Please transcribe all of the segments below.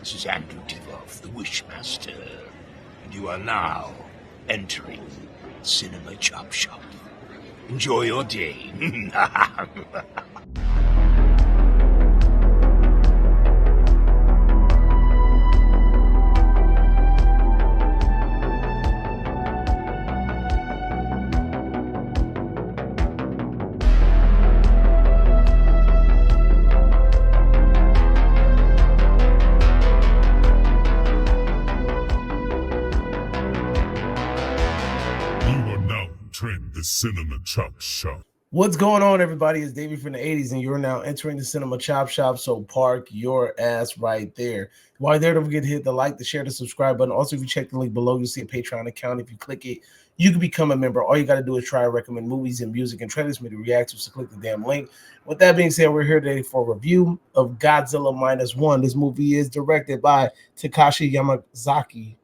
this is Andrew Tivoff, the Wishmaster, and you are now entering Cinema Chop Shop. Enjoy your day. The Cinema Chop Shop. What's going on, everybody? It's Davey from the 80s, and you're now entering the Cinema Chop Shop, so park your ass right there. While you're there, don't forget to hit the like, the share, the subscribe button. Also, if you check the link below, you'll see a Patreon account. If you click it, you can become a member. All you got to do is try to recommend movies and music and trailers for me to react to, so click the damn link. With that being said, we're here today for a review of Godzilla Minus One. This movie is directed by Takashi Yamazaki,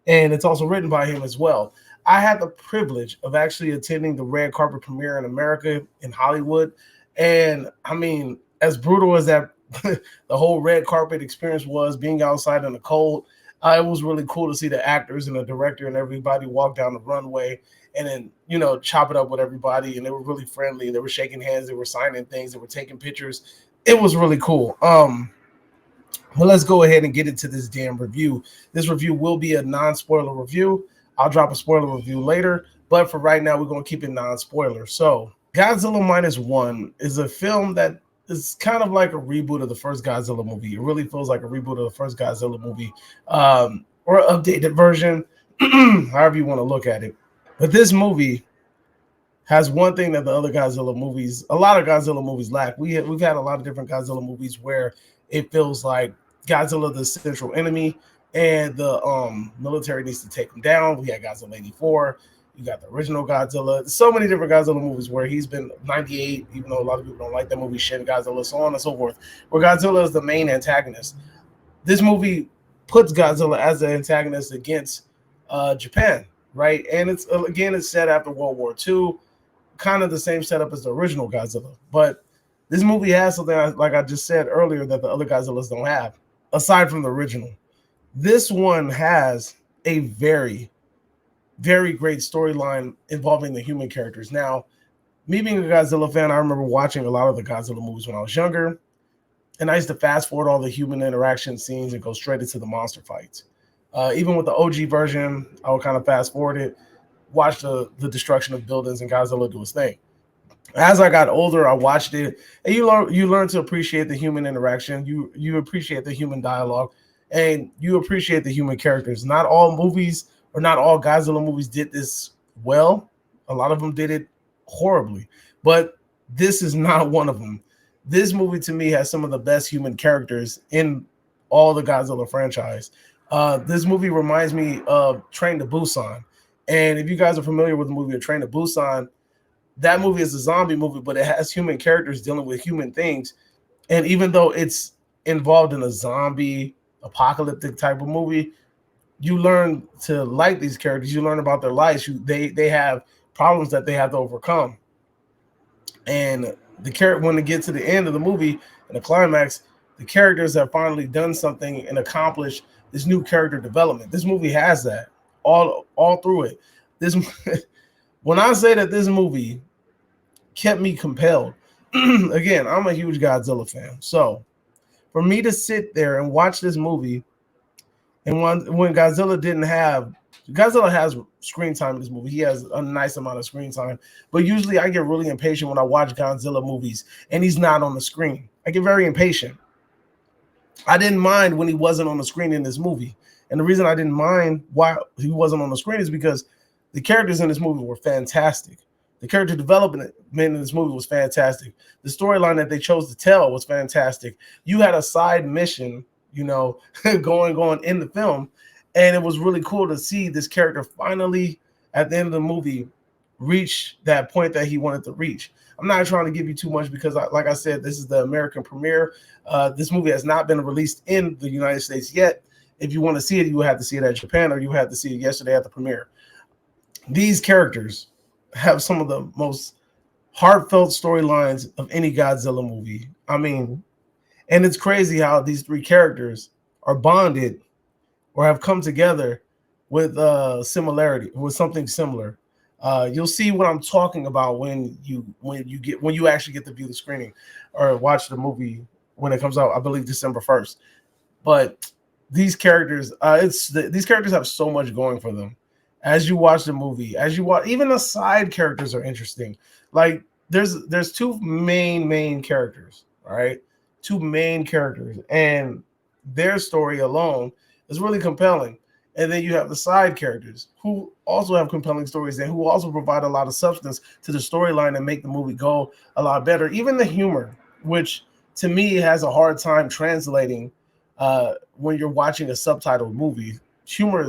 and it's also written by him as well. I had the privilege of actually attending the red carpet premiere in America, in Hollywood. And I mean, as brutal as that the whole red carpet experience was, being outside in the cold, it was really cool to see the actors and the director and everybody walk down the runway and then, you know, chop it up with everybody. And they were really friendly. They were shaking hands. They were signing things. They were taking pictures. It was really cool. Well, let's go ahead and get into this damn review. This review will be a non-spoiler review. I'll drop a spoiler review later, but for right now, we're going to keep it non-spoiler. So, Godzilla Minus One is a film that is kind of like a reboot of the first Godzilla movie. It really feels like a reboot of the first Godzilla movie, or an updated version, however you want to look at it. But this movie has one thing that the other Godzilla movies, a lot of Godzilla movies lack. We've had a lot of different Godzilla movies where it feels like Godzilla the central enemy, and the military needs to take him down. We had Godzilla 84. You got the original Godzilla. So many different Godzilla movies where he's been 98, even though a lot of people don't like that movie, Shin Godzilla, so on and so forth, where Godzilla is the main antagonist. This movie puts Godzilla as the antagonist against Japan, right? And it's set after World War II, kind of the same setup as the original Godzilla. But this movie has something, like I just said earlier, that the other Godzillas don't have, aside from the original. This one has a very, very great storyline involving the human characters. Now, me being a Godzilla fan, I remember watching a lot of the Godzilla movies when I was younger, and I used to fast forward all the human interaction scenes and go straight into the monster fights. Even with the OG version, I would kind of fast forward it, watch the destruction of buildings and Godzilla do his thing. As I got older, I watched it, and you learn to appreciate the human interaction. You appreciate the human dialogue. And you appreciate the human characters. Not all movies or not all Godzilla movies did this well. A lot of them did it horribly, but this is not one of them. This movie to me has some of the best human characters in all the Godzilla franchise. This movie reminds me of Train to Busan. And if you guys are familiar with the movie Train to Busan, that movie is a zombie movie, but it has human characters dealing with human things. And even though it's involved in a zombie apocalyptic type of movie, you learn to like these characters. You learn about their lives. They have problems that they have to overcome. And when they get to the end of the movie and the climax, the characters have finally done something and accomplished this new character development. This movie has that all through it. When I say that this movie kept me compelled, again, I'm a huge Godzilla fan, so for me to sit there and watch this movie, and when Godzilla has screen time in this movie. He has a nice amount of screen time, but usually I get really impatient when I watch Godzilla movies and he's not on the screen. I get very impatient. I didn't mind when he wasn't on the screen in this movie. And the reason I didn't mind why he wasn't on the screen is because the characters in this movie were fantastic. The character development in this movie was fantastic. The storyline that they chose to tell was fantastic. You had a side mission, going in the film, and it was really cool to see this character finally, at the end of the movie, reach that point that he wanted to reach. I'm not trying to give you too much because, like I said, this is the American premiere. This movie has not been released in the United States yet. If you want to see it, you have to see it at Japan, or you have to see it yesterday at the premiere. These characters have some of the most heartfelt storylines of any Godzilla movie. I mean, and it's crazy how these three characters are bonded or have come together with similarity, with something similar. You'll see what I'm talking about when you actually get to view the screening or watch the movie when it comes out. I believe December 1st. But these characters, these characters have so much going for them. As you watch the movie, as you watch, even the side characters are interesting. Like there's two main characters, all right, two main characters, and their story alone is really compelling. And then you have the side characters who also have compelling stories and who also provide a lot of substance to the storyline and make the movie go a lot better. Even the humor, which to me has a hard time translating when you're watching a subtitled movie. Humor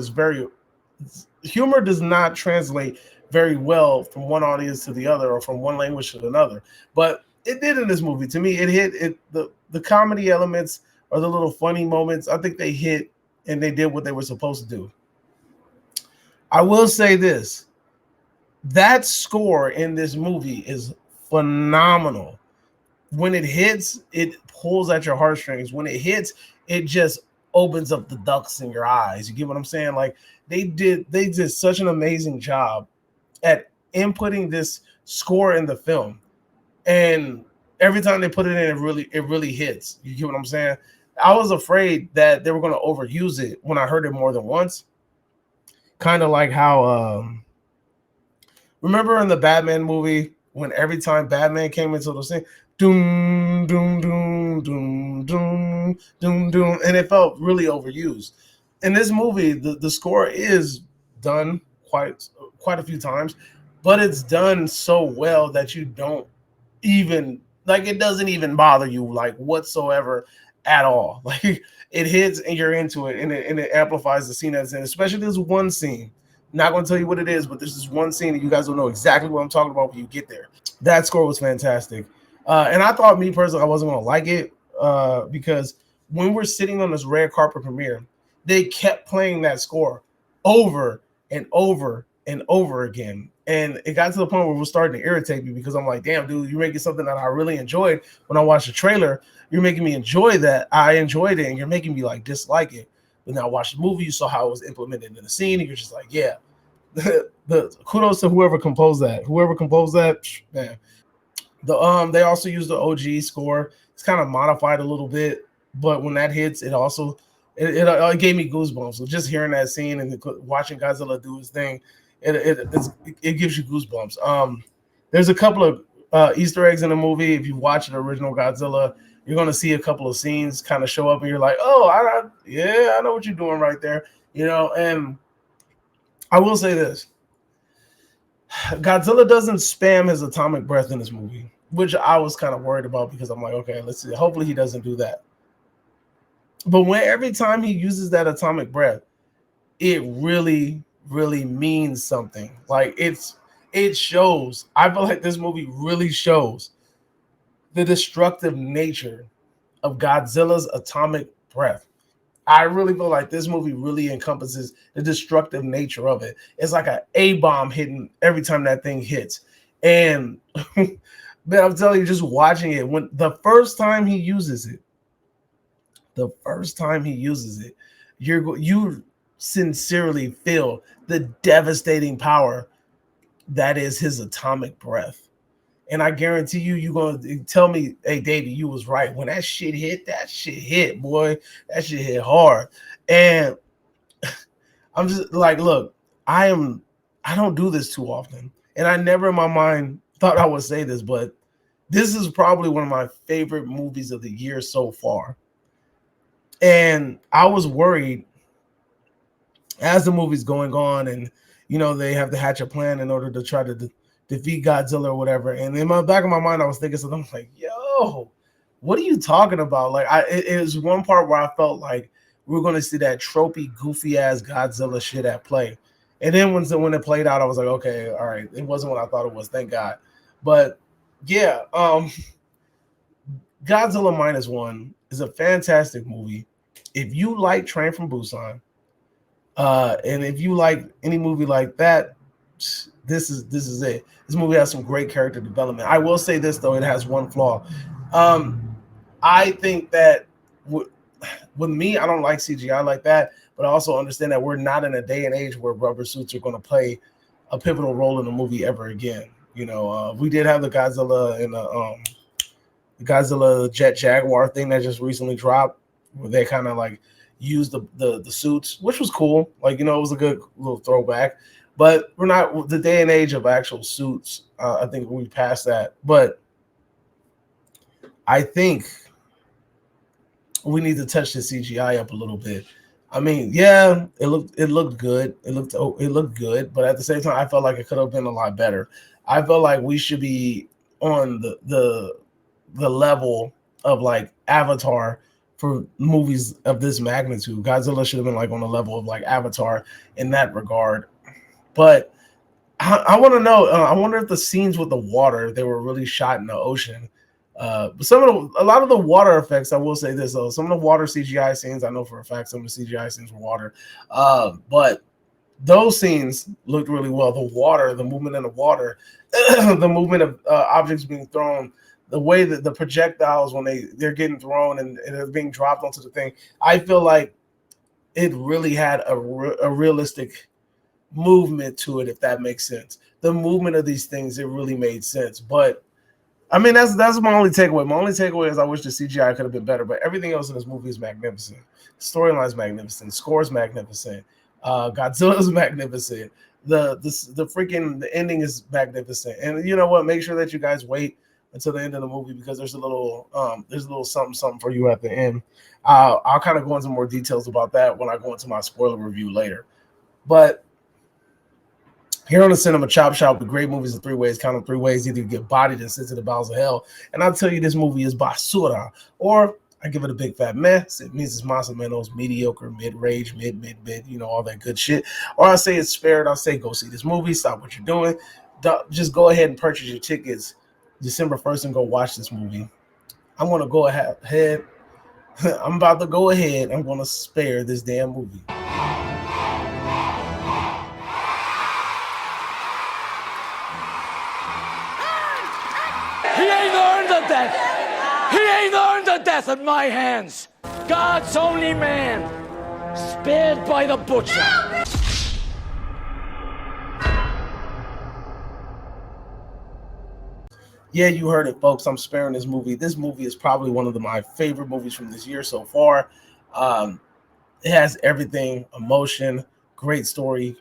does not translate very well from one audience to the other or from one language to another. But it did in this movie. To me, it hit it the comedy elements or the little funny moments. I think they hit and they did what they were supposed to do. I will say this. That score in this movie is phenomenal. When it hits, it pulls at your heartstrings. When it hits, it just opens up the ducts in your eyes. You get what I'm saying? Like they did such an amazing job at inputting this score in the film. And every time they put it in, it really hits. You get what I'm saying? I was afraid that they were going to overuse it when I heard it more than once. Kind of like how remember in the Batman movie when every time Batman came into the scene, doom, doom, doom, doom, doom, doom, doom, and it felt really overused. In this movie, the score is done quite a few times, but it's done so well that you don't even like it doesn't even bother you like whatsoever at all. Like it hits and you're into it, and it amplifies the scene that's in. Especially this one scene. Not going to tell you what it is, but this is one scene that you guys will know exactly what I'm talking about when you get there. That score was fantastic. And I thought, me personally, I wasn't going to like it because when we're sitting on this red carpet premiere, they kept playing that score over and over and over again. And it got to the point where it was starting to irritate me because I'm like, damn, dude, you're making something that I really enjoyed when I watched the trailer. You're making me enjoy that. I enjoyed it, and you're making me like dislike it. But now watch the movie, you saw how it was implemented in the scene, and you're just like, yeah. The kudos to whoever composed that. Whoever composed that, man. They also used the OG score. It's kind of modified a little bit, but when that hits, it also it gave me goosebumps. So just hearing that scene and watching Godzilla do his thing, it gives you goosebumps. There's a couple of Easter eggs in the movie. If you watch the original Godzilla, you're gonna see a couple of scenes kind of show up, and you're like, oh, I know what you're doing right there, And I will say this. Godzilla doesn't spam his atomic breath in this movie, which I was kind of worried about because I'm like, okay, let's see. Hopefully he doesn't do that. But every time he uses that atomic breath, it really, really means something. Like it shows. I feel like this movie really shows the destructive nature of Godzilla's atomic breath. I really feel like this movie really encompasses the destructive nature of it. It's like an A-bomb hitting every time that thing hits. And man, I'm telling you, just watching it, when the first time he uses it, you sincerely feel the devastating power that is his atomic breath. And I guarantee you're going to tell me, hey, Davey, you was right. When that shit hit, boy. That shit hit hard. And I'm just like, look, I don't do this too often. And I never in my mind thought I would say this, but this is probably one of my favorite movies of the year so far. And I was worried as the movie's going on and, they have to hatch a plan in order to try to defeat Godzilla or whatever. And in the back of my mind, I was thinking something like, yo, what are you talking about? Like, it was one part where I felt like we were going to see that tropey, goofy ass Godzilla shit at play. And then when it played out, I was like, okay, all right. It wasn't what I thought it was. Thank God. But yeah, Godzilla -1 is a fantastic movie. If you like Train from Busan, and if you like any movie like that, this is it. This movie has some great character development. I will say this though, it has one flaw. I think that with me, I don't like CGI like that, but I also understand that we're not in a day and age where rubber suits are going to play a pivotal role in a movie ever again. We did have the Godzilla and the Godzilla Jet Jaguar thing that just recently dropped, where they kind of like used the suits, which was cool. Like, it was a good little throwback. But we're not the day and age of actual suits. I think we passed that. But I think we need to touch the CGI up a little bit. I mean, yeah, it looked good. It looked good, but at the same time, I felt like it could have been a lot better. I felt like we should be on the level of like Avatar for movies of this magnitude. Godzilla should have been like on the level of like Avatar in that regard. But I want to know. I wonder if the scenes with the water, they were really shot in the ocean. A lot of the water effects, I will say this though, some of the water CGI scenes, I know for a fact some of the CGI scenes were water, but those scenes looked really well. The water, the movement in the water, the movement of objects being thrown, the way that the projectiles when they're getting thrown and they're being dropped onto the thing, I feel like it really had a realistic movement to it, if that makes sense. The movement of these things, it really made sense. But I mean, that's my only takeaway. My only takeaway is I wish the CGI could have been better, but everything else in this movie is magnificent. Storyline's magnificent, score's magnificent, Godzilla's magnificent. The ending is magnificent. And you know what? Make sure that you guys wait until the end of the movie because there's a little something for you at the end. I'll kind of go into more details about that when I go into my spoiler review later. But here on the Cinema Chop Shop, the great movies in 3 ways. Count them 3 ways. Either you get bodied and sent to the bowels of hell. And I'll tell you this movie is basura. Or I give it a big fat mess. It means it's más o menos, mediocre, mid-range, mid, all that good shit. Or I say it's spared. I'll say go see this movie. Stop what you're doing. Just go ahead and purchase your tickets December 1st and go watch this movie. I'm going to go ahead. I'm about to go ahead. I'm going to spare this damn movie. He ain't earned the death. He ain't earned the death at my hands. God's only man, spared by the butcher. Yeah, you heard it, folks. I'm sparing this movie. This movie is probably one of my favorite movies from this year so far. It has everything: emotion, great story,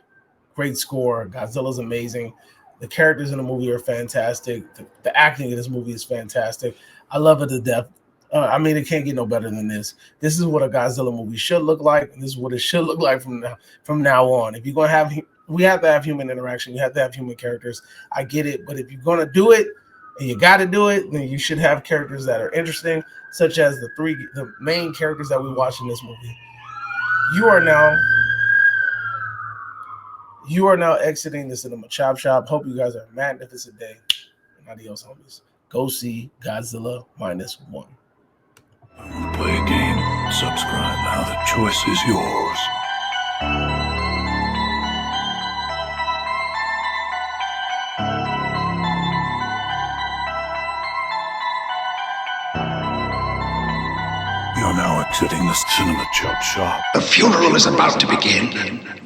great score. Godzilla's amazing. The characters in the movie are fantastic. The acting in this movie is fantastic. I love it to death. I mean, it can't get no better than this. This is what a Godzilla movie should look like, and this is what it should look like from now on. If you're gonna have, we have to have human interaction. You have to have human characters. I get it, but if you're gonna do it and you got to do it, then you should have characters that are interesting, such as the main characters that we watch in this movie. You are now exiting the Cinema Chop Shop. Hope you guys are a magnificent day. Adios, homies. Go see Godzilla -1. Play a game, subscribe. Now the choice is yours. We are now exiting the Cinema Chop Shop. The funeral is about to begin.